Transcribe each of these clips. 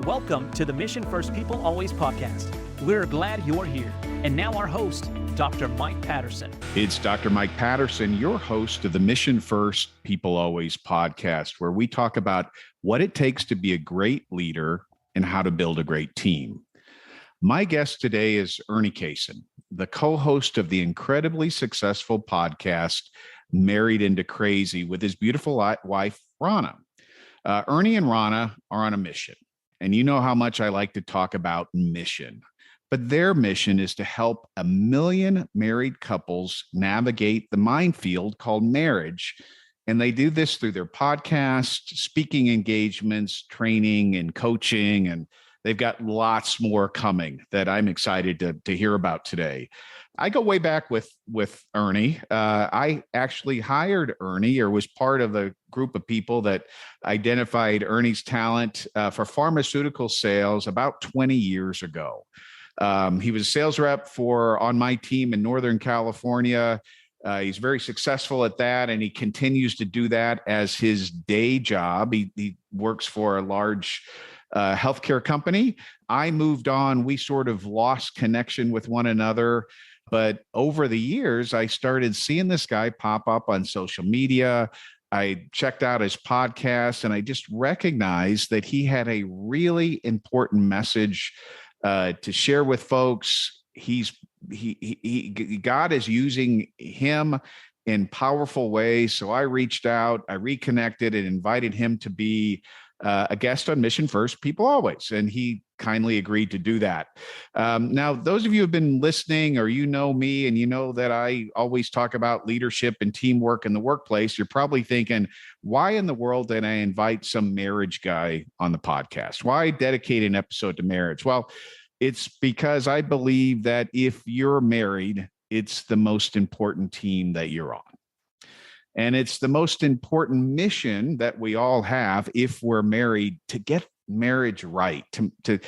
Welcome to the Mission First People Always podcast. We're glad you're here. And now our host, Dr. Mike Patterson. It's Dr. Mike Patterson, your host of the Mission First People Always podcast, where we talk about what it takes to be a great leader and how to build a great team. My guest today is Ernie Cason, the co-host of the incredibly successful podcast, Married into C.R.A.Z.Y, with his beautiful wife, Ronna. Ernie and Ronna are on a mission. And you know how much I like to talk about mission. But their mission is to help 1 million married couples navigate the minefield called marriage. And they do this through their podcast, speaking engagements, training, and coaching. And they've got lots more coming that I'm excited to hear about today. I go way back with Ernie. I actually hired Ernie, or was part of a group of people that identified Ernie's talent for pharmaceutical sales about 20 years ago. He was a sales rep on my team in Northern California. He's very successful at that, and he continues to do that as his day job. He works for a large healthcare company. I moved on. We sort of lost connection with one another. But over the years, I started seeing this guy pop up on social media. I checked out his podcast, and I just recognized that he had a really important message to share with folks. God is using him in powerful ways. So I reached out, I reconnected, and invited him to be a guest on Mission First People Always, and he kindly agreed to do that. Now, those of you who have been listening, or you know me, and you know that I always talk about leadership and teamwork in the workplace, you're probably thinking, why in the world did I invite some marriage guy on the podcast? Why dedicate an episode to marriage? Well, it's because I believe that if you're married, it's the most important team that you're on. And it's the most important mission that we all have if we're married, to get marriage right, to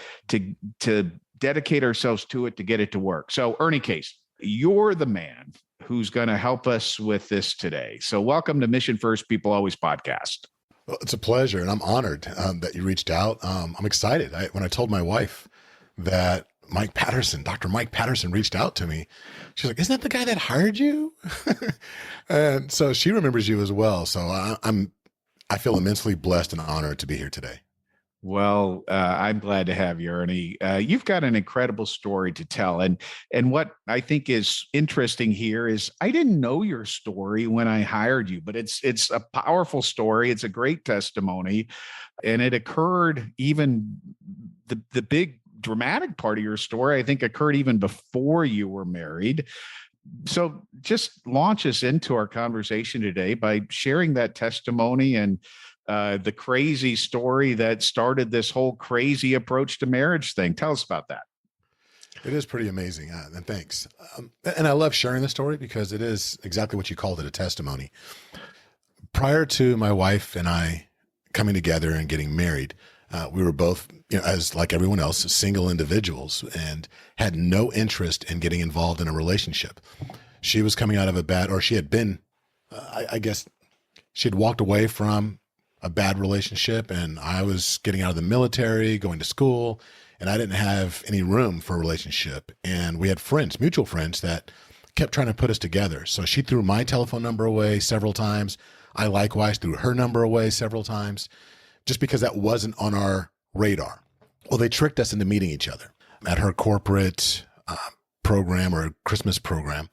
dedicate ourselves to it, to get it to work. So Ernie Cason, you're the man who's going to help us with this today. So welcome to Mission First People Always podcast. Well, it's a pleasure, and I'm honored that you reached out. I'm excited. When I told my wife that Dr. Mike Patterson reached out to me, she's like, "Isn't that the guy that hired you?" And so she remembers you as well. So I feel immensely blessed and honored to be here today. Well, I'm glad to have you, Ernie. You've got an incredible story to tell. And what I think is interesting here is I didn't know your story when I hired you, but it's a powerful story. It's a great testimony. And it occurred, even the big dramatic part of your story, I think, occurred even before you were married. So just launch us into our conversation today by sharing that testimony and the crazy story that started this whole crazy approach to marriage thing. Tell us about that. It is pretty amazing, and thanks. And I love sharing the story because it is exactly what you called it, a testimony. Prior to my wife and I coming together and getting married, we were both, as like everyone else, single individuals, and had no interest in getting involved in a relationship. She was coming out of she had been, I guess, she had walked away from a bad relationship, and I was getting out of the military, going to school, and I didn't have any room for a relationship. And we had friends, mutual friends, that kept trying to put us together. So she threw my telephone number away several times. I likewise threw her number away several times, just because that wasn't on our radar. Well, they tricked us into meeting each other at her corporate program, or Christmas program.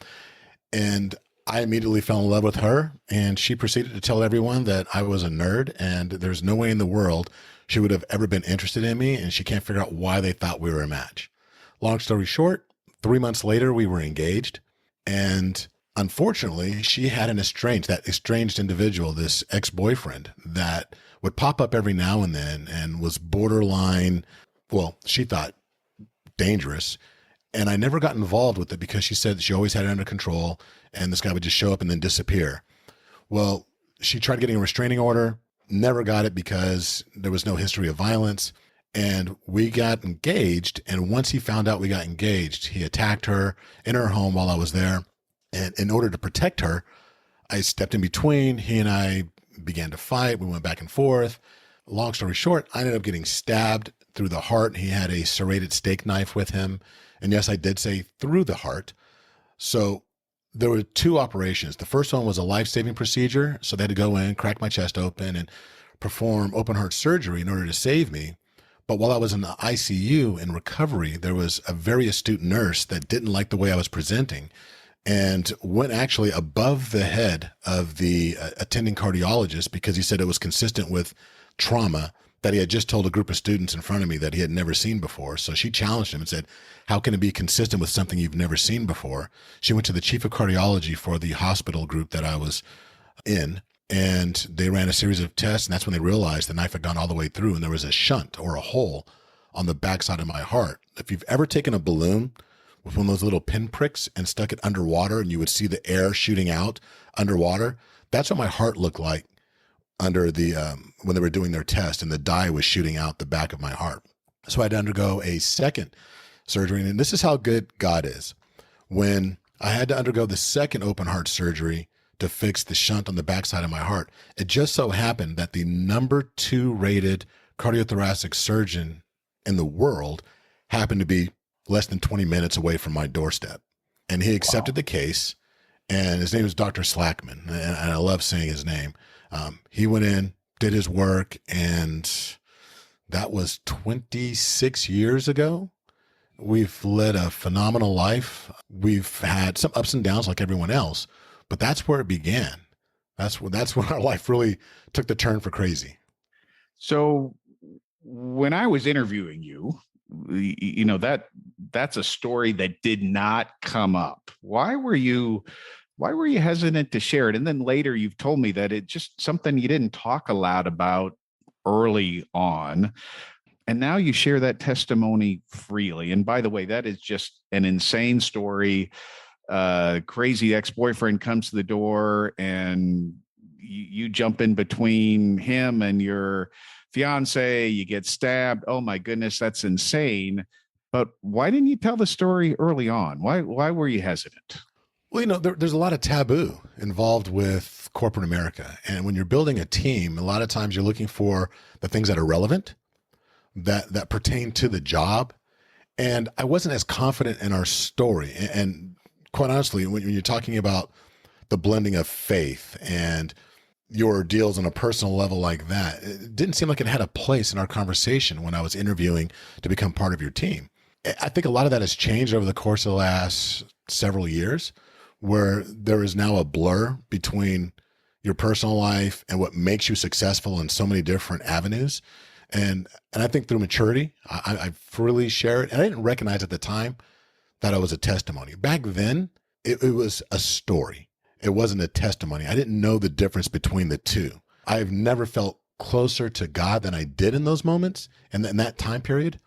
And I immediately fell in love with her, and she proceeded to tell everyone that I was a nerd and there's no way in the world she would have ever been interested in me, and she can't figure out why they thought we were a match. Long story short, 3 months later, we were engaged, and unfortunately, she had that estranged individual, this ex-boyfriend, that would pop up every now and then and was borderline, well, she thought dangerous. And I never got involved with it because she said that she always had it under control, and this guy would just show up and then disappear. Well, she tried getting a restraining order, never got it because there was no history of violence. And we got engaged. And once he found out we got engaged, he attacked her in her home while I was there. And in order to protect her, I stepped in between. He and I began to fight. We went back and forth. Long story short, I ended up getting stabbed through the heart. He had a serrated steak knife with him. And yes, I did say through the heart. So there were two operations. The first one was a life-saving procedure. So they had to go in, crack my chest open, and perform open heart surgery in order to save me. But while I was in the ICU in recovery, there was a very astute nurse that didn't like the way I was presenting and went actually above the head of the attending cardiologist because he said it was consistent with trauma that he had just told a group of students in front of me that he had never seen before. So she challenged him and said, how can it be consistent with something you've never seen before? She went to the chief of cardiology for the hospital group that I was in, and they ran a series of tests, and that's when they realized the knife had gone all the way through, and there was a shunt or a hole on the backside of my heart. If you've ever taken a balloon with one of those little pinpricks and stuck it underwater, and you would see the air shooting out underwater, that's what my heart looked like under the when they were doing their test, and the dye was shooting out the back of my heart. So I had to undergo a second surgery, and this is how good God is. When I had to undergo the second open heart surgery to fix the shunt on the backside of my heart, it just so happened that the number 2 rated cardiothoracic surgeon in the world happened to be less than 20 minutes away from my doorstep. And he accepted the case, and his name is Dr. Slackman, and I love saying his name. He went in, did his work, and that was 26 years ago. We've led a phenomenal life. We've had some ups and downs like everyone else, but that's where it began. That's when our life really took the turn for crazy. So when I was interviewing you, you know, that's a story that did not come up. Why were you hesitant to share it? And then later you've told me that it's just something you didn't talk a lot about early on. And now you share that testimony freely. And by the way, that is just an insane story. Crazy ex-boyfriend comes to the door and you jump in between him and your fiance, you get stabbed. Oh my goodness, that's insane. But why didn't you tell the story early on? Why were you hesitant? Well, you know, there's a lot of taboo involved with corporate America. And when you're building a team, a lot of times you're looking for the things that are relevant, that pertain to the job. And I wasn't as confident in our story. And quite honestly, when you're talking about the blending of faith and your deals on a personal level like that, it didn't seem like it had a place in our conversation when I was interviewing to become part of your team. I think a lot of that has changed over the course of the last several years, where there is now a blur between your personal life and what makes you successful in so many different avenues. And I think through maturity, I freely share it. And I didn't recognize at the time that it was a testimony. Back then, it was a story. It wasn't a testimony. I didn't know the difference between the two. I've never felt closer to God than I did in those moments and in that time period,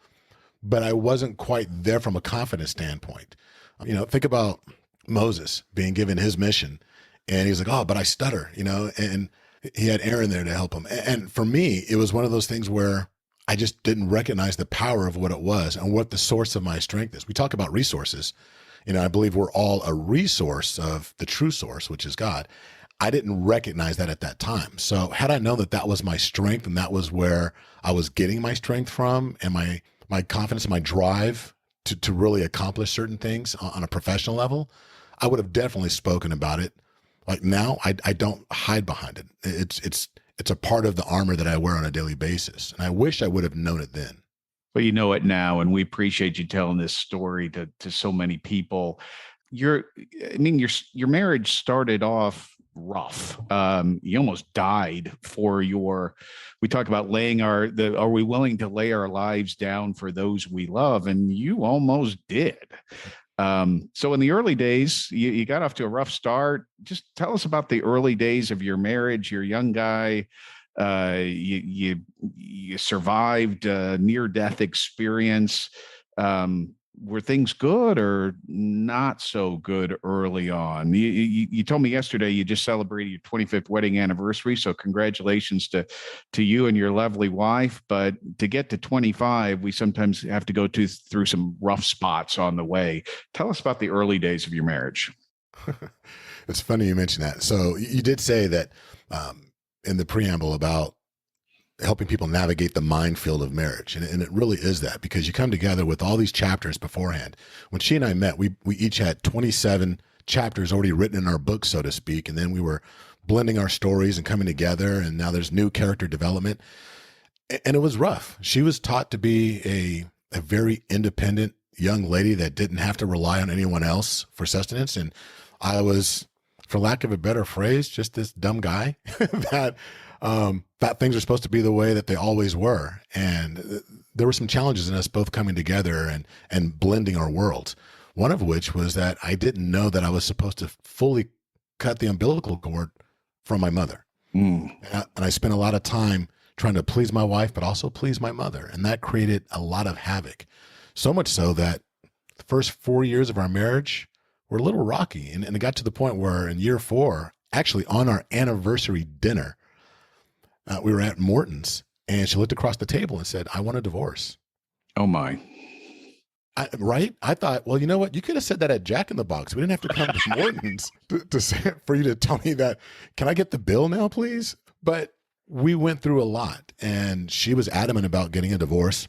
but I wasn't quite there from a confidence standpoint. You know, think about Moses being given his mission, and he's like, oh, but I stutter, you know, and he had Aaron there to help him. And for me, it was one of those things where I just didn't recognize the power of what it was and what the source of my strength is. We talk about resources. You know, I believe we're all a resource of the true source, which is God. I didn't recognize that at that time. So had I known that that was my strength and that was where I was getting my strength from and my confidence and my drive to really accomplish certain things on a professional level, I would have definitely spoken about it. Like now, I don't hide behind it. It's a part of the armor that I wear on a daily basis. And I wish I would have known it then. Well, you know it now, and we appreciate you telling this story to so many people. Your marriage started off rough. You almost died for we talk about are we willing to lay our lives down for those we love? And you almost did. So in the early days, you got off to a rough start. Just tell us about the early days of your marriage. You're a young guy. You survived a near-death experience. Were things good or not so good early on? You told me yesterday you just celebrated your 25th wedding anniversary, so congratulations to you and your lovely wife. But to get to 25, we sometimes have to go through some rough spots on the way. Tell us about the early days of your marriage. It's funny you mentioned that. So you did say that in the preamble about helping people navigate the minefield of marriage. And it really is that, because you come together with all these chapters beforehand. When she and I met, we each had 27 chapters already written in our book, so to speak. And then we were blending our stories and coming together. And now there's new character development. And it was rough. She was taught to be a very independent young lady that didn't have to rely on anyone else for sustenance. And I was, for lack of a better phrase, just this dumb guy that thought things are supposed to be the way that they always were. And there were some challenges in us both coming together and blending our worlds. One of which was that I didn't know that I was supposed to fully cut the umbilical cord from my mother. And I spent a lot of time trying to please my wife, but also please my mother. And that created a lot of havoc. So much so that the first 4 years of our marriage were a little rocky. And it got to the point where in year 4, actually on our anniversary dinner, we were at Morton's, and she looked across the table and said, "I want a divorce." Oh my. Right? I thought, well, you know what? You could have said that at Jack in the Box. We didn't have to come to Morton's to say, for you to tell me that, can I get the bill now, please? But we went through a lot, and she was adamant about getting a divorce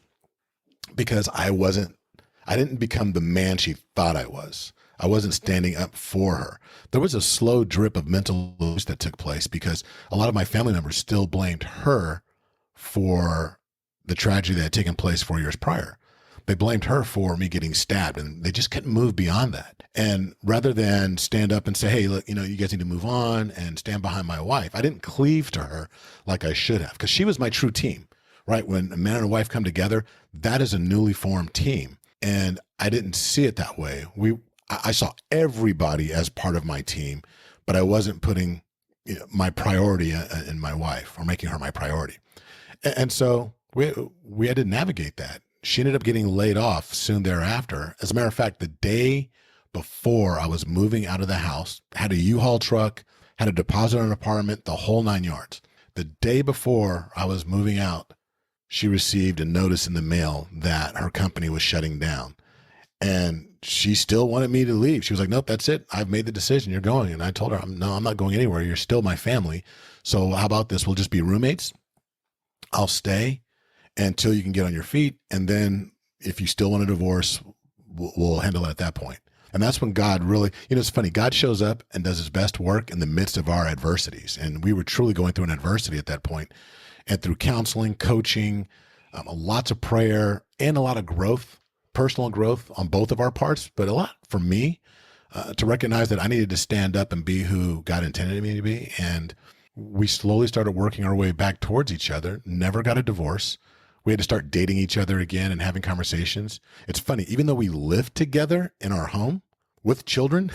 because I didn't become the man she thought I was. I wasn't standing up for her. There was a slow drip of mental abuse that took place because a lot of my family members still blamed her for the tragedy that had taken place 4 years prior. They blamed her for me getting stabbed, and they just couldn't move beyond that. And rather than stand up and say, "Hey, look, you guys need to move on," and stand behind my wife, I didn't cleave to her like I should have, because she was my true team, right? When a man and a wife come together, that is a newly formed team. And I didn't see it that way. I saw everybody as part of my team, but I wasn't putting my priority in my wife or making her my priority. And so we had to navigate that. She ended up getting laid off soon thereafter. As a matter of fact, the day before I was moving out of the house, had a U-Haul truck, had a deposit on an apartment, the whole 9 yards. The day before I was moving out, she received a notice in the mail that her company was shutting down. And she still wanted me to leave. She was like, "Nope, that's it. I've made the decision. You're going." And I told her, "No, I'm not going anywhere. You're still my family. So how about this? We'll just be roommates. I'll stay until you can get on your feet. And then if you still want a divorce, we'll handle it at that point." And that's when God really, it's funny, God shows up and does his best work in the midst of our adversities. And we were truly going through an adversity at that point. And through counseling, coaching, lots of prayer, and a lot of growth, personal growth on both of our parts, but a lot for me to recognize that I needed to stand up and be who God intended me to be. And we slowly started working our way back towards each other, never got a divorce. We had to start dating each other again and having conversations. It's funny, even though we lived together in our home with children,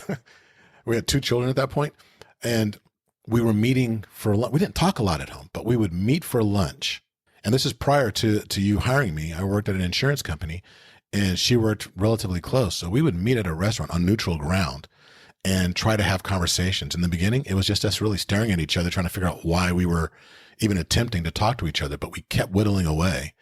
we had 2 children at that point, and we were meeting for lunch. We didn't talk a lot at home, but we would meet for lunch. And this is prior to you hiring me. I worked at an insurance company, and she worked relatively close. So we would meet at a restaurant on neutral ground and try to have conversations. In the beginning, it was just us really staring at each other, trying to figure out why we were even attempting to talk to each other, but we kept whittling away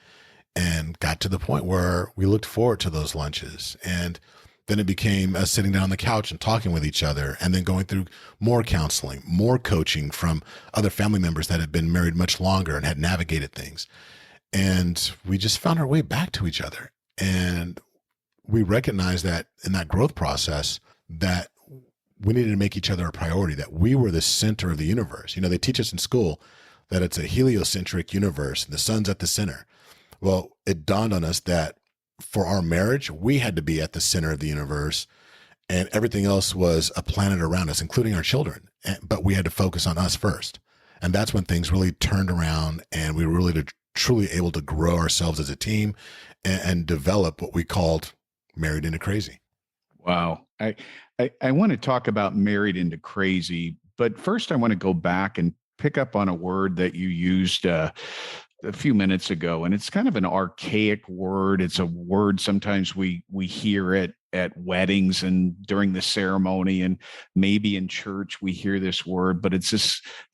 and got to the point where we looked forward to those lunches. And then it became us sitting down on the couch and talking with each other, and then going through more counseling, more coaching from other family members that had been married much longer and had navigated things. And we just found our way back to each other. And we recognized that in that growth process, that we needed to make each other a priority, that we were the center of the universe. They teach us in school that it's a heliocentric universe and the sun's at the center. Well, it dawned on us that for our marriage, we had to be at the center of the universe, and everything else was a planet around us, including our children. But we had to focus on us first. And that's when things really turned around, and we were really truly able to grow ourselves as a team and develop what we called Married into Crazy. Wow. I want to talk about Married into Crazy, but first I want to go back and pick up on a word that you used a few minutes ago, and it's kind of an archaic word. It's a word sometimes we hear it at weddings and during the ceremony, and maybe in church we hear this word, but it's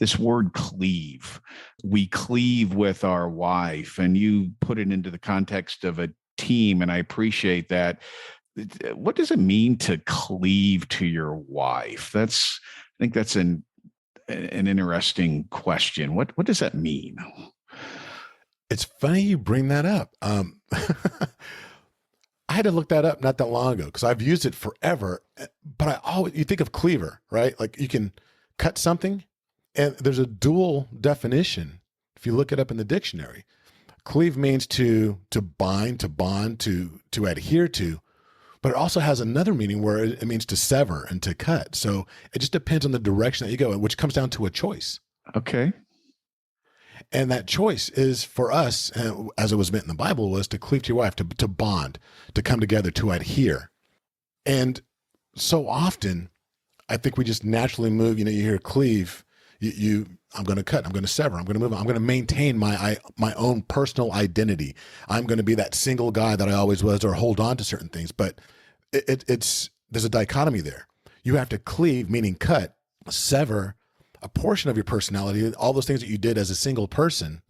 this word cleave. We cleave with our wife, and you put it into the context of a team, and I appreciate that. What does it mean to cleave to your wife? I think that's an interesting question. What does that mean? It's funny you bring that up. I had to look that up not that long ago because I've used it forever. But you think of cleaver, right? Like you can cut something, and there's a dual definition. If you look it up in the dictionary, cleave means to bind, to bond, to adhere to, but it also has another meaning where it means to sever and to cut. So it just depends on the direction that you go, which comes down to a choice. Okay. And that choice is for us, as it was meant in the Bible, was to cleave to your wife, to bond, to come together, to adhere. And so often, I think we just naturally move. You hear cleave. I'm going to cut. I'm going to sever. I'm going to move on. I'm going to maintain my own personal identity. I'm going to be that single guy that I always was, or hold on to certain things. But there's a dichotomy there. You have to cleave, meaning cut, sever a portion of your personality, all those things that you did as a single person,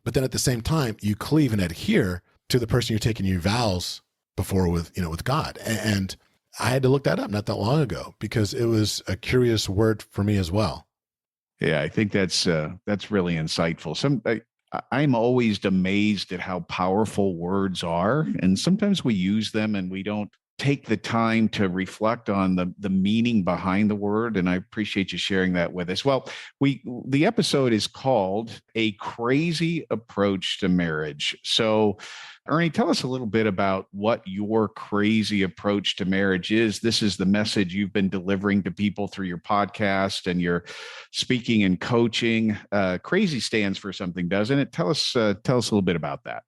but then at the same time, you cleave and adhere to the person you're taking your vows before with God. And I had to look that up not that long ago because it was a curious word for me as well. Yeah, I think that's really insightful. I'm always amazed at how powerful words are, and sometimes we use them and we don't take the time to reflect on the meaning behind the word. And I appreciate you sharing that with us. Well, the episode is called A Crazy Approach to Marriage. So Ernie, tell us a little bit about what your crazy approach to marriage is. This is the message you've been delivering to people through your podcast and your speaking and coaching. Crazy stands for something, doesn't it? Tell us a little bit about that.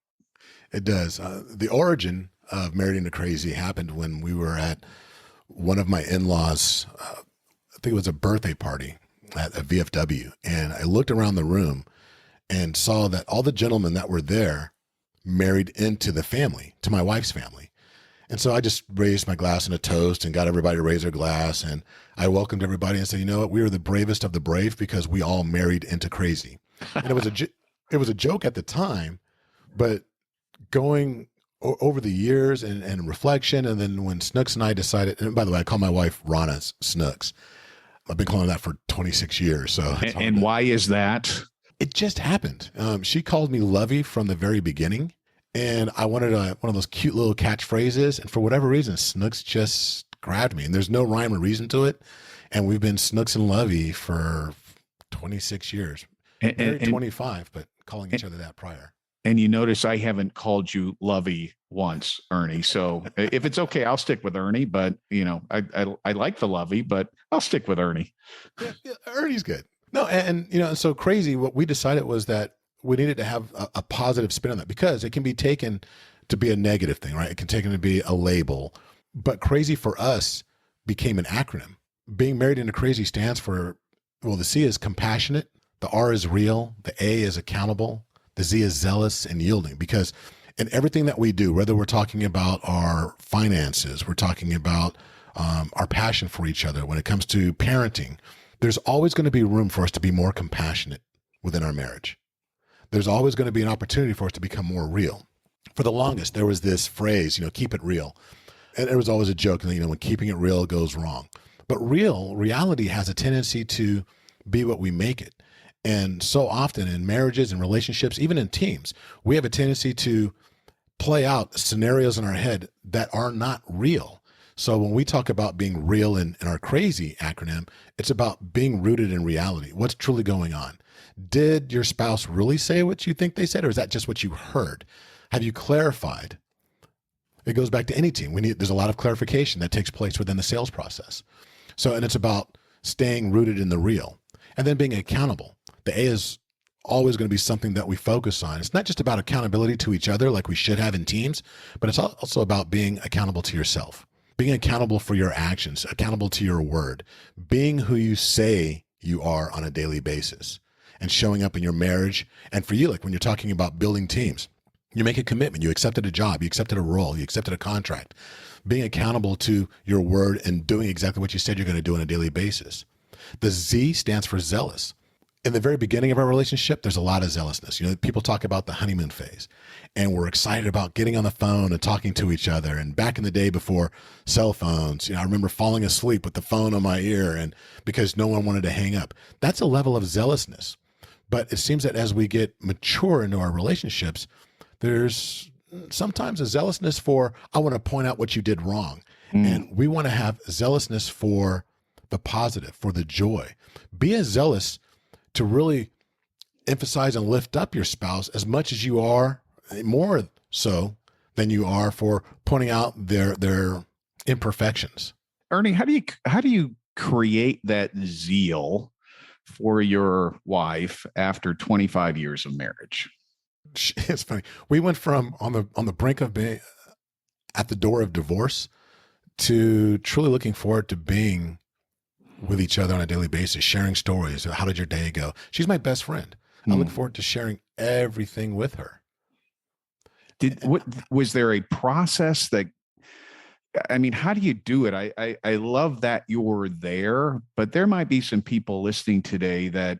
It does. The origin of Married into Crazy happened when we were at one of my in-laws, I think it was a birthday party at a VFW. And I looked around the room and saw that all the gentlemen that were there married into the family, to my wife's family. And so I just raised my glass in a toast and got everybody to raise their glass. And I welcomed everybody and said, you know what, we were the bravest of the brave because we all married into crazy. And it was a joke at the time, but going over the years and reflection, and then when Snooks and I decided, and by the way, I call my wife Ronna Snooks. I've been calling that for 26 years. So, and why is that? It just happened. She called me Lovey from the very beginning, and I wanted one of those cute little catchphrases. And for whatever reason, Snooks just grabbed me, and there's no rhyme or reason to it. And we've been Snooks and Lovey for 26 years, and 25, but calling each other that prior. And you notice I haven't called you Lovey once, Ernie. So if it's okay, I'll stick with Ernie. But I like the Lovey, but I'll stick with Ernie. Yeah, Ernie's good. No, and so crazy. What we decided was that we needed to have a positive spin on that because it can be taken to be a negative thing, right? It can be taken to be a label. But crazy for us became an acronym. Being Married into Crazy stands for, well, the C is compassionate, the R is real, the A is accountable, the Z is zealous and yielding, because in everything that we do, whether we're talking about our finances, we're talking about our passion for each other, when it comes to parenting, there's always going to be room for us to be more compassionate within our marriage. There's always going to be an opportunity for us to become more real. For the longest, there was this phrase, keep it real. And it was always a joke, when keeping it real goes wrong. But reality has a tendency to be what we make it. And so often in marriages and relationships, even in teams, we have a tendency to play out scenarios in our head that are not real. So when we talk about being real in our CRAZY acronym, it's about being rooted in reality. What's truly going on? Did your spouse really say what you think they said, or is that just what you heard? Have you clarified? It goes back to any team. There's a lot of clarification that takes place within the sales process. And it's about staying rooted in the real and then being accountable. The A is always going to be something that we focus on. It's not just about accountability to each other like we should have in teams, but it's also about being accountable to yourself, being accountable for your actions, accountable to your word, being who you say you are on a daily basis, and showing up in your marriage. And for you, like when you're talking about building teams, you make a commitment, you accepted a job, you accepted a role, you accepted a contract, being accountable to your word and doing exactly what you said you're going to do on a daily basis. The Z stands for zealous. In the very beginning of our relationship, there's a lot of zealousness. People talk about the honeymoon phase, and we're excited about getting on the phone and talking to each other. And back in the day before cell phones, I remember falling asleep with the phone on my ear and because no one wanted to hang up. That's a level of zealousness. But it seems that as we get mature into our relationships, there's sometimes a zealousness for, I want to point out what you did wrong. And we want to have zealousness for the positive, for the joy. Be as zealous to really emphasize and lift up your spouse as much as you are, more so than you are for pointing out their imperfections. Ernie, how do you create that zeal for your wife after 25 years of marriage? It's funny. We went from on the brink of being at the door of divorce to truly looking forward to being with each other on a daily basis, sharing stories. How did your day go? She's my best friend. I look forward to sharing everything with her. Was there a process that, I mean, how do you do it? I love that you're there, but there might be some people listening today that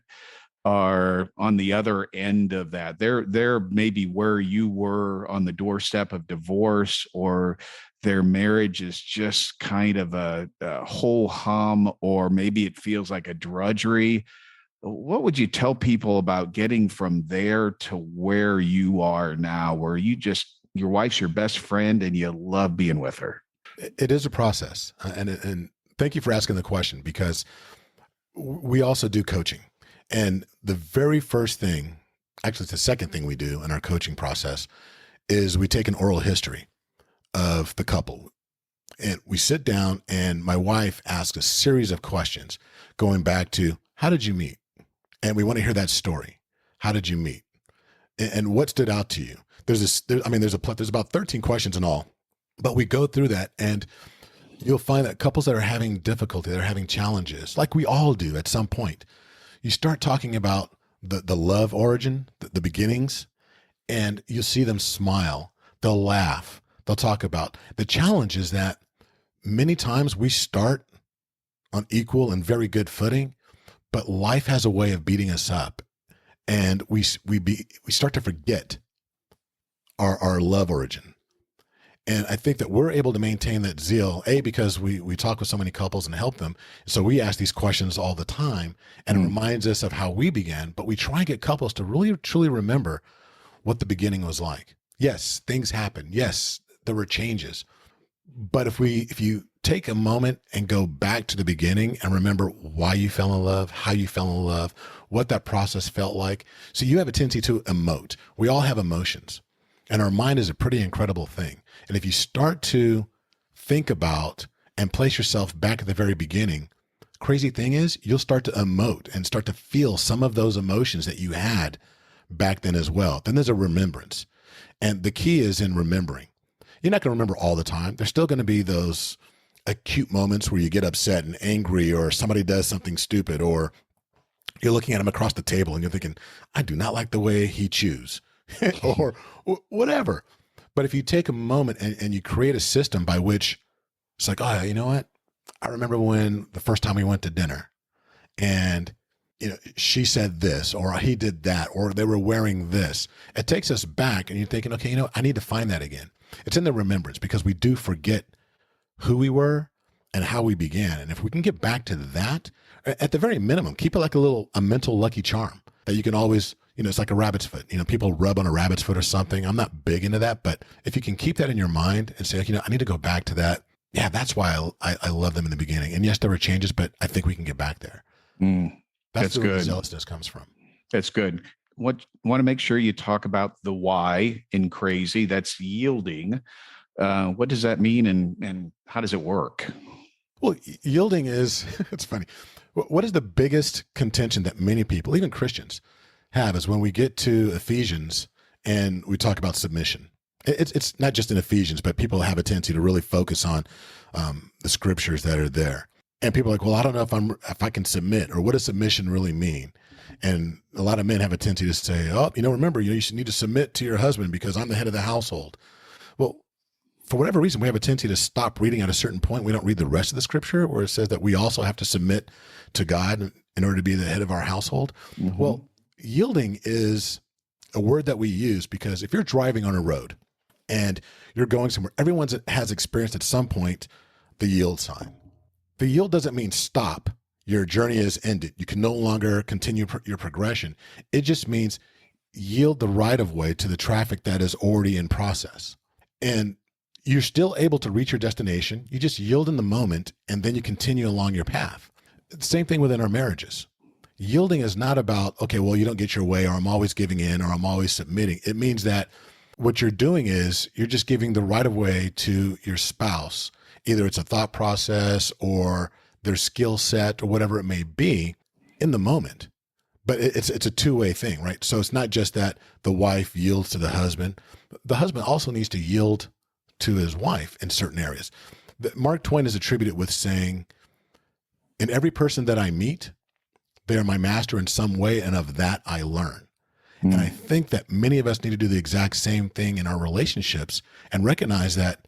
are on the other end of that. They're maybe where you were on the doorstep of divorce, or their marriage is just kind of a whole hum, or maybe it feels like a drudgery. What would you tell people about getting from there to where you are now, where your wife's your best friend and you love being with her? It is a process. And thank you for asking the question, because we also do coaching. And the very first thing, actually it's the second thing we do in our coaching process, is we take an oral history of the couple. And we sit down and my wife asks a series of questions going back to, how did you meet? And we want to hear that story. How did you meet? And what stood out to you? There's about 13 questions in all, but we go through that, and you'll find that couples that are having difficulty, that are having challenges, like we all do at some point, you start talking about the love origin, the beginnings, and you'll see them smile. They'll laugh. They'll talk about the challenges that many times we start on equal and very good footing, but life has a way of beating us up, and we start to forget our love origin. And I think that we're able to maintain that zeal, because we talk with so many couples and help them. So we ask these questions all the time, and it reminds us of how we began, but we try and get couples to really, truly remember what the beginning was like. Yes, things happened. Yes, there were changes. But if you take a moment and go back to the beginning and remember why you fell in love, how you fell in love, what that process felt like. So you have a tendency to emote. We all have emotions, and our mind is a pretty incredible thing. And if you start to think about and place yourself back at the very beginning, crazy thing is you'll start to emote and start to feel some of those emotions that you had back then as well. Then there's a remembrance. And the key is in remembering. You're not going to remember all the time. There's still going to be those acute moments where you get upset and angry, or somebody does something stupid, or you're looking at him across the table and you're thinking, I do not like the way he chews or whatever. But if you take a moment and you create a system by which it's like, oh, you know what? I remember when the first time we went to dinner and, she said this, or he did that, or they were wearing this. It takes us back, and you're thinking, okay, I need to find that again. It's in the remembrance, because we do forget who we were and how we began. And if we can get back to that, at the very minimum, keep it like a mental lucky charm that you can always, it's like a rabbit's foot. People rub on a rabbit's foot or something. I'm not big into that, but if you can keep that in your mind and say, I need to go back to that. Yeah, that's why I love them in the beginning. And yes, there were changes, but I think we can get back there. That's where the zealousness comes from. That's good. Want to make sure you talk about the Y in C.R.A.Z.Y. That's yielding. What does that mean, and how does it work? Well, yielding is, it's funny. What is the biggest contention that many people, even Christians, have is when we get to Ephesians and we talk about submission. It's not just in Ephesians, but people have a tendency to really focus on the scriptures that are there. And people are like, well, I don't know if I can submit, or what does submission really mean? And a lot of men have a tendency to say, oh, remember, you need to submit to your husband because I'm the head of the household. Well, for whatever reason, we have a tendency to stop reading at a certain point. We don't read the rest of the scripture where it says that we also have to submit to God in order to be the head of our household. Mm-hmm. Well, yielding is a word that we use because if you're driving on a road and you're going somewhere, everyone has experienced at some point the yield sign. The yield doesn't mean stop. your journey is ended. You can no longer continue your progression. It just means yield the right of way to the traffic that is already in process. And you're still able to reach your destination. You just yield in the moment, and then you continue along your path. Same thing within our marriages. Yielding is not about, okay, well, you don't get your way, or I'm always giving in, or I'm always submitting. It means that what you're doing is you're just giving the right of way to your spouse. Either it's a thought process or their skill set or whatever it may be in the moment. But it's a two-way thing, right? So it's not just that the wife yields to the husband. The husband also needs to yield to his wife in certain areas. Mark Twain is attributed with saying, in every person that I meet, they are my master in some way, and of that I learn. And I think that many of us need to do the exact same thing in our relationships and recognize that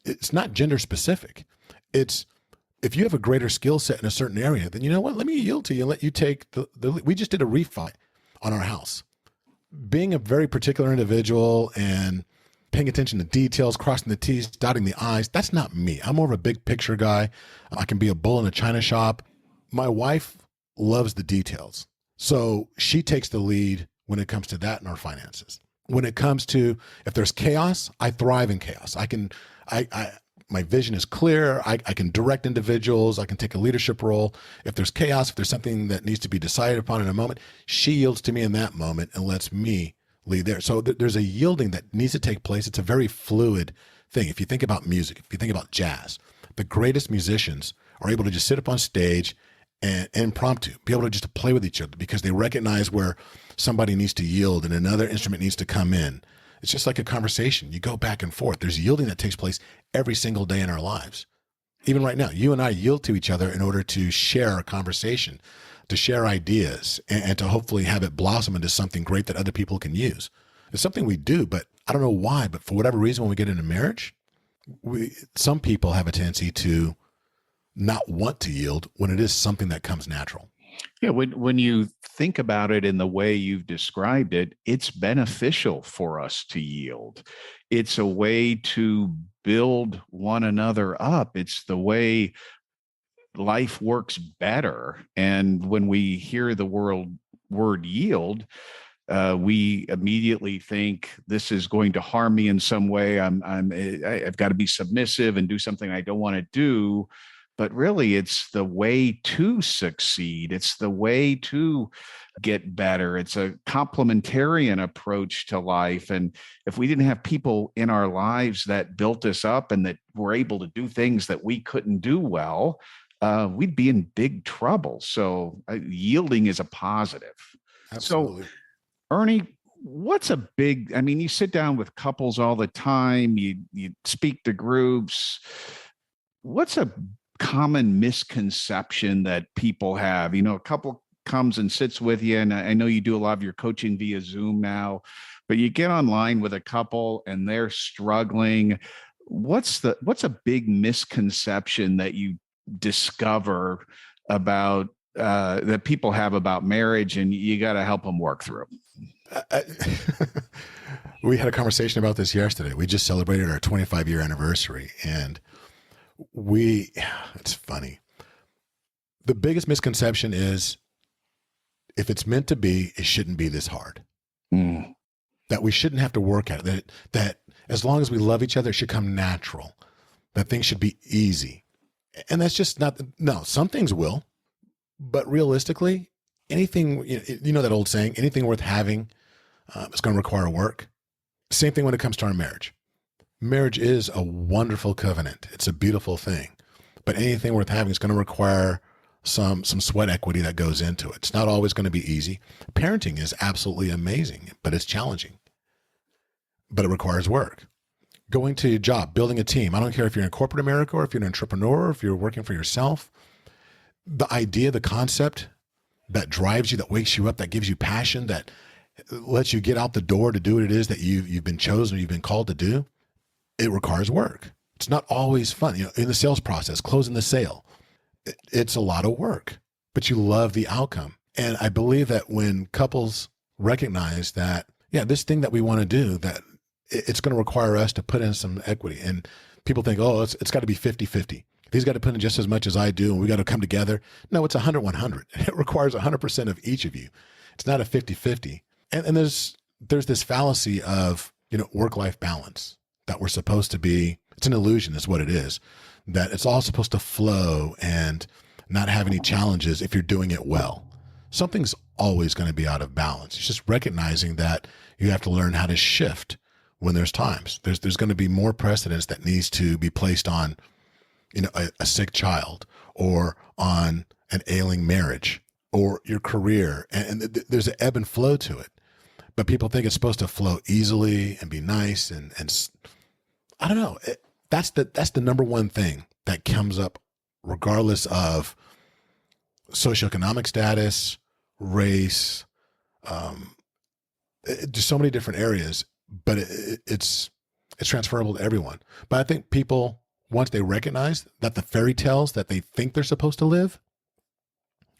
it's not gender specific. It's, if you have a greater skill set in a certain area, then you know what? Let me yield to you and let you take the we just did a refi on our house. Being a very particular individual and paying attention to details, crossing the T's, dotting the I's, that's not me. I'm more of a big picture guy. I can be a bull in a china shop. My wife loves the details. So she takes the lead when it comes to that in our finances. When it comes to, if there's chaos, I thrive in chaos. My vision is clear. I can direct individuals. I can take a leadership role. If there's chaos, if there's something that needs to be decided upon in a moment, she yields to me in that moment and lets me lead there. So there's a yielding that needs to take place. It's a very fluid thing. If you think about music, if you think about jazz, the greatest musicians are able to just sit up on stage and impromptu, be able to just play with each other because they recognize where somebody needs to yield and another instrument needs to come in. It's just like a conversation. You go back and forth. There's yielding that takes place every single day in our lives. Even right now, you and I yield to each other in order to share a conversation, to share ideas, and to hopefully have it blossom into something great that other people can use. It's something we do, but I don't know why, but for whatever reason, when we get into marriage, some people have a tendency to not want to yield when it is something that comes natural. Yeah, when you think about it in the way you've described it, it's beneficial for us to yield. It's a way to build one another up. It's the way life works better. And when we hear the word yield, we immediately think this is going to harm me in some way. I've got to be submissive and do something I don't want to do. But really, it's the way to succeed. It's the way to get better. It's a complementarian approach to life. And if we didn't have people in our lives that built us up and that were able to do things that we couldn't do well, we'd be in big trouble. So yielding is a positive. Absolutely. So, Ernie, what's a big, I mean, you sit down with couples all the time, you speak to groups. What's a common misconception that people have? You know, a couple comes and sits with you, and I know you do a lot of your coaching via Zoom now, but you get online with a couple and they're struggling. What's a big misconception that you discover about that people have about marriage, and you got to help them work through? We had a conversation about this yesterday. We just celebrated our 25-year anniversary, and it's funny. The biggest misconception is if it's meant to be, it shouldn't be this hard. That we shouldn't have to work at it. That as long as we love each other, it should come natural. That things should be easy. And that's just not, no, some things will, but realistically, anything, you know that old saying, anything worth having is going to require work. Same thing when it comes to our marriage. Marriage is a wonderful covenant. It's a beautiful thing, but anything worth having is going to require some sweat equity that goes into it. It's not always going to be easy. Parenting is absolutely amazing, but it's challenging, but it requires work. Going to your job, building a team. I don't care if you're in corporate America or if you're an entrepreneur, or if you're working for yourself. The idea, the concept that drives you, that wakes you up, that gives you passion, that lets you get out the door to do what it is that you've been chosen or you've been called to do. It requires work. It's not always fun. You know, in the sales process, closing the sale, it's a lot of work, but you love the outcome. And I believe that when couples recognize that, yeah, this thing that we want to do, that it's going to require us to put in some equity. And people think, oh, it's got to be 50-50. If he's got to put in just as much as I do and we got to come together. No, it's 100-100. It requires 100% of each of you. It's not a 50-50. And there's this fallacy of, work-life balance that we're supposed to be. It's an illusion is what it is, that it's all supposed to flow and not have any challenges if you're doing it well. Something's always going to be out of balance. It's just recognizing that you have to learn how to shift when there's times. There's going to be more precedence that needs to be placed on, a sick child or on an ailing marriage or your career. And there's an ebb and flow to it. But people think it's supposed to flow easily and be nice. And I don't know. That's the number one thing that comes up regardless of socioeconomic status, race, just so many different areas, but it's transferable to everyone. But I think people, once they recognize that the fairy tales that they think they're supposed to live,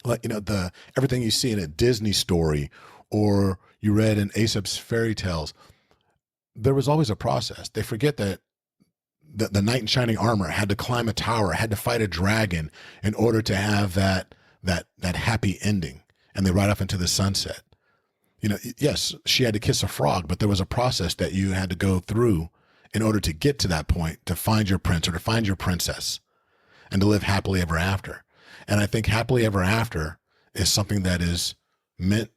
like, everything you see in a Disney story or you read in Aesop's fairy tales, there was always a process. They forget that the knight in shining armor had to climb a tower, had to fight a dragon in order to have that happy ending. And they ride off into the sunset. Yes, she had to kiss a frog, but there was a process that you had to go through in order to get to that point, to find your prince or to find your princess and to live happily ever after. And I think happily ever after is something that is meant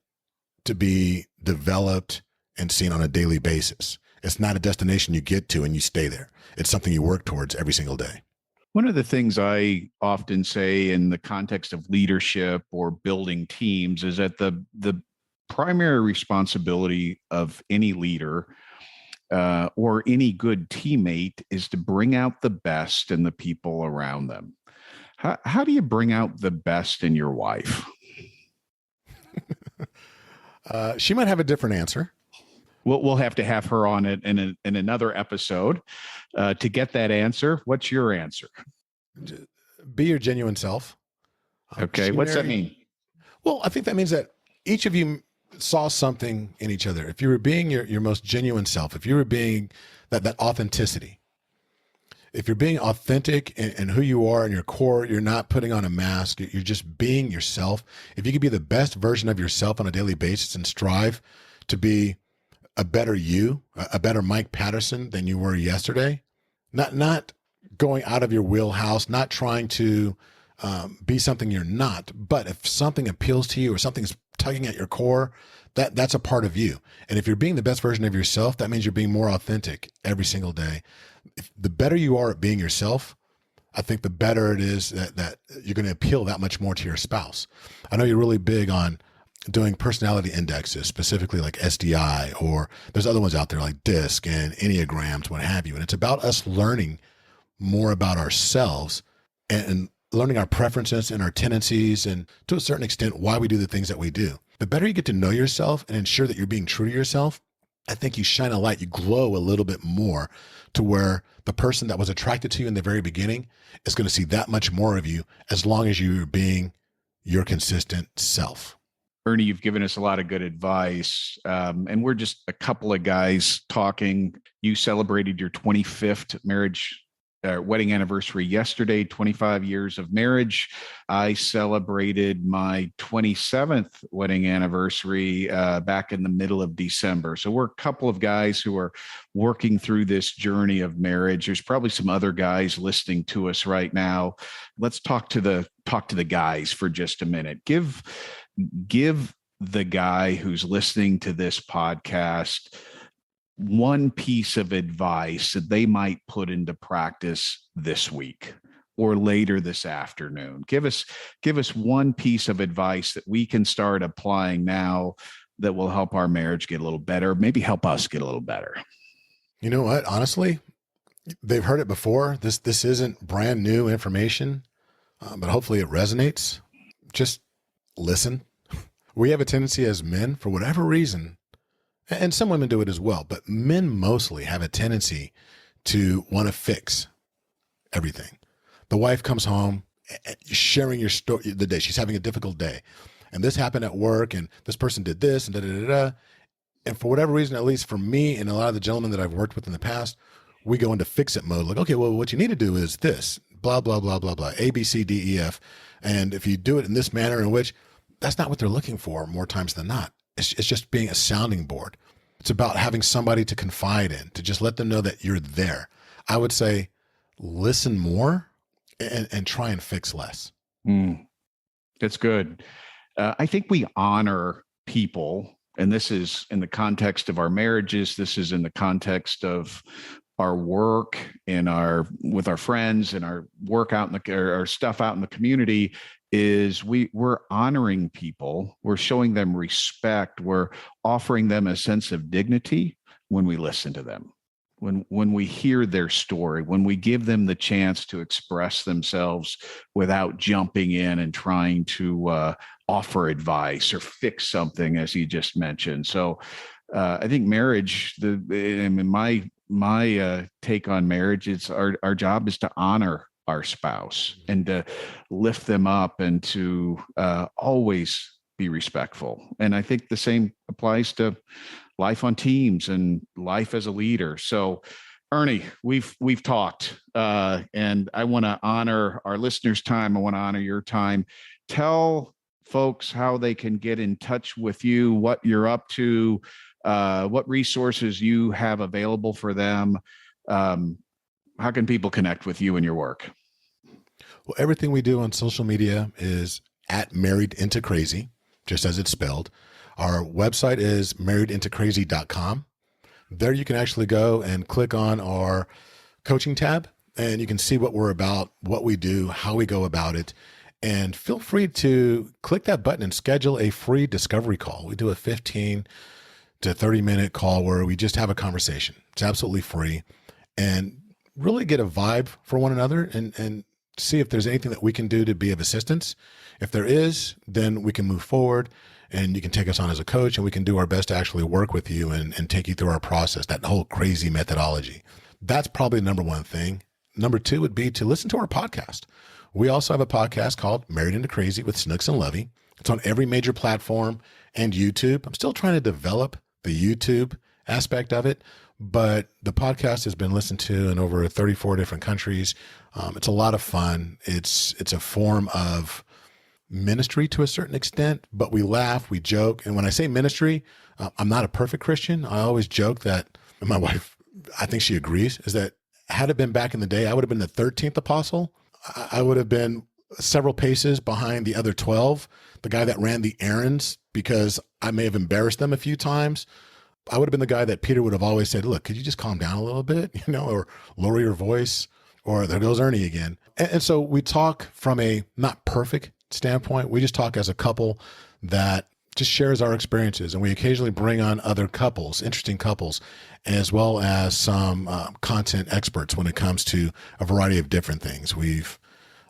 to be developed and seen on a daily basis. It's not a destination you get to and you stay there. It's something you work towards every single day. One of the things I often say in the context of leadership or building teams is that the primary responsibility of any leader or any good teammate is to bring out the best in the people around them. How do you bring out the best in your wife? She might have a different answer. We'll have to have her on it in another episode to get that answer. What's your answer? Be your genuine self. Okay. What's that mean? Well, I think that means that each of you saw something in each other. If you were being your most genuine self, if you were being that authenticity, if you're being authentic in who you are in your core, you're not putting on a mask, you're just being yourself. If you could be the best version of yourself on a daily basis and strive to be a better you, a better Mike Patterson than you were yesterday, not going out of your wheelhouse, not trying to be something you're not. But if something appeals to you or something's tugging at your core, that's a part of you. And if you're being the best version of yourself, that means you're being more authentic every single day. If the better you are at being yourself, I think the better it is that you're going to appeal that much more to your spouse. I know you're really big on doing personality indexes, specifically like SDI, or there's other ones out there like DISC and Enneagrams, what have you. And it's about us learning more about ourselves and learning our preferences and our tendencies, and to a certain extent, why we do the things that we do. The better you get to know yourself and ensure that you're being true to yourself, I think you shine a light, you glow a little bit more to where the person that was attracted to you in the very beginning is going to see that much more of you as long as you're being your consistent self. Ernie, you've given us a lot of good advice, and we're just a couple of guys talking. You celebrated your 25th wedding anniversary yesterday, 25 years of marriage. I celebrated my 27th wedding anniversary back in the middle of December. So we're a couple of guys who are working through this journey of marriage. There's probably some other guys listening to us right now. Let's talk to the guys for just a minute. Give the guy who's listening to this podcast one piece of advice that they might put into practice this week or later this afternoon. Give us one piece of advice that we can start applying now that will help our marriage get a little better, maybe help us get a little better. You know what? Honestly, they've heard it before. This isn't brand new information, but hopefully it resonates. Just listen. We have a tendency as men, for whatever reason, and some women do it as well, but men mostly have a tendency to want to fix everything. The wife comes home sharing your story the day. She's having a difficult day. And this happened at work, and this person did this, and da-da-da-da. And for whatever reason, at least for me and a lot of the gentlemen that I've worked with in the past, we go into fix-it mode. Like, okay, well, what you need to do is this. blah, blah, blah, blah, blah, A, B, C, D, E, F. And if you do it in this manner in which that's not what they're looking for more times than not. It's just being a sounding board. It's about having somebody to confide in, to just let them know that you're there. I would say listen more and try and fix less. That's good. I think we honor people, and this is in the context of our marriages. This is in the context of our work and with our friends and our work out in our stuff out in the community. Is we're honoring people. We're showing them respect. We're offering them a sense of dignity when we listen to them. When we hear their story, when we give them the chance to express themselves without jumping in and trying to offer advice or fix something, as you just mentioned. So I think marriage, my take on marriage, it's our job is to honor our spouse and to lift them up and to always be respectful. And I think the same applies to life on teams and life as a leader. So Ernie, we've talked and I want to honor our listeners' time. I want to honor your time. Tell folks how they can get in touch with you, what you're up to, what resources you have available for them. How can people connect with you and your work? Well, everything we do on social media is at Married Into Crazy, just as it's spelled. Our website is marriedintocrazy.com. There you can actually go and click on our coaching tab, and you can see what we're about, what we do, how we go about it. And feel free to click that button and schedule a free discovery call. We do a 15 to 30-minute call where we just have a conversation. It's absolutely free. And really get a vibe for one another and see if there's anything that we can do to be of assistance. If there is, then we can move forward and you can take us on as a coach and we can do our best to actually work with you and take you through our process, that whole crazy methodology. That's probably the number one thing. Number two would be to listen to our podcast. We also have a podcast called Married Into Crazy with Snooks and Lovey. It's on every major platform and YouTube. I'm still trying to develop the YouTube aspect of it, but the podcast has been listened to in over 34 different countries. It's a lot of fun. It's a form of ministry to a certain extent, but we laugh, we joke. And when I say ministry, I'm not a perfect Christian. I always joke that, and my wife, I think she agrees, is that had it been back in the day, I would have been the 13th apostle. I would have been several paces behind the other 12, the guy that ran the errands because I may have embarrassed them a few times. I would have been the guy that Peter would have always said, look, could you just calm down a little bit, or lower your voice, or there goes Ernie again. And so we talk from a not perfect standpoint. We just talk as a couple that just shares our experiences. And we occasionally bring on other couples, interesting couples, as well as some content experts when it comes to a variety of different things. We've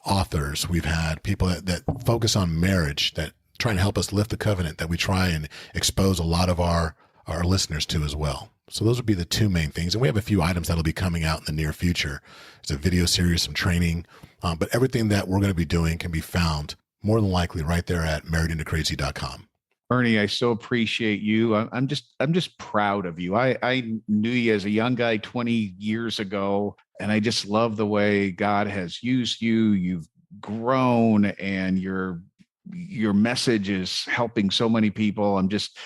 authors, we've had people that focus on marriage, that try and help us lift the covenant, that we try and expose a lot of our listeners to as well. So those would be the two main things. And we have a few items that'll be coming out in the near future. It's a video series, some training, but everything that we're going to be doing can be found more than likely right there at marriedintocrazy.com. Ernie, I so appreciate you. I'm just proud of you. I knew you as a young guy 20 years ago, and I just love the way God has used you. You've grown, and your message is helping so many people. I'm just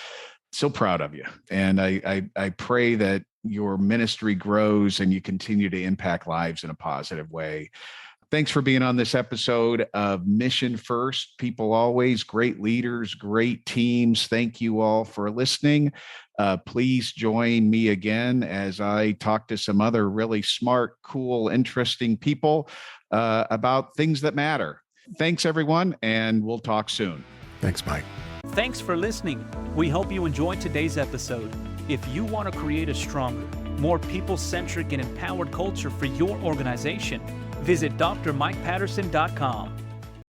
so proud of you. And I pray that your ministry grows and you continue to impact lives in a positive way. Thanks for being on this episode of Mission First, People Always, great leaders, great teams. Thank you all for listening. Please join me again as I talk to some other really smart, cool, interesting people about things that matter. Thanks, everyone, and we'll talk soon. Thanks, Mike. Thanks for listening. We hope you enjoyed today's episode. If you want to create a stronger, more people-centric and empowered culture for your organization, visit drmikepatterson.com.